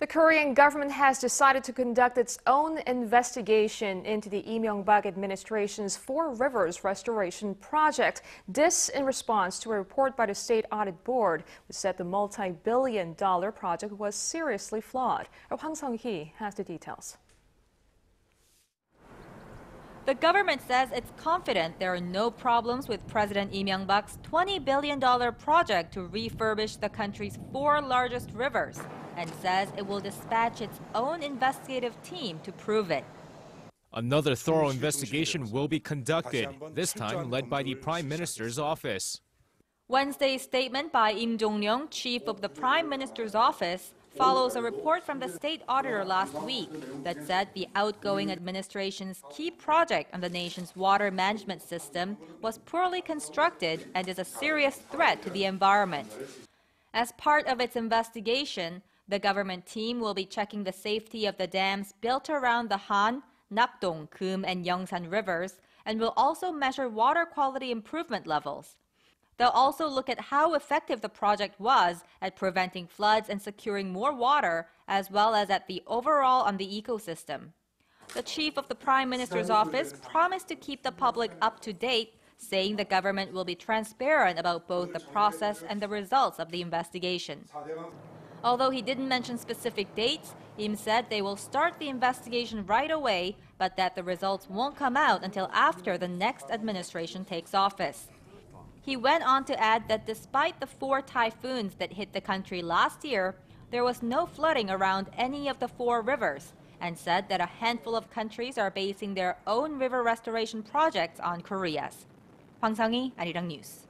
The Korean government has decided to conduct its own investigation into the Lee Myung-bak administration's Four Rivers restoration project. This in response to a report by the State Audit Board, which said the multi-billion-dollar project was seriously flawed. Hwang Sung-hee has the details. The government says it's confident there are no problems with President Lee Myung-bak's $20 billion project to refurbish the country's four largest rivers, and says it will dispatch its own investigative team to prove it. Another thorough investigation will be conducted, this time led by the Prime Minister's office. Wednesday's statement by Yim Jong-ryong, chief of the Prime Minister's office, follows a report from the state auditor last week that said the outgoing administration's key project on the nation's water management system was poorly constructed and is a serious threat to the environment. As part of its investigation, the government team will be checking the safety of the dams built around the Han, Nakdong, Keum, and Yeongsan rivers, and will also measure water quality improvement levels. They'll also look at how effective the project was at preventing floods and securing more water, as well as at the overall on the ecosystem. The chief of the Prime Minister's office promised to keep the public up to date, saying the government will be transparent about both the process and the results of the investigation. Although he didn't mention specific dates, Yim said they will start the investigation right away, but that the results won't come out until after the next administration takes office. He went on to add that despite the 4 typhoons that hit the country last year, there was no flooding around any of the 4 rivers, and said that a handful of countries are basing their own river restoration projects on Korea's. Hwang Sung-hee, Arirang News.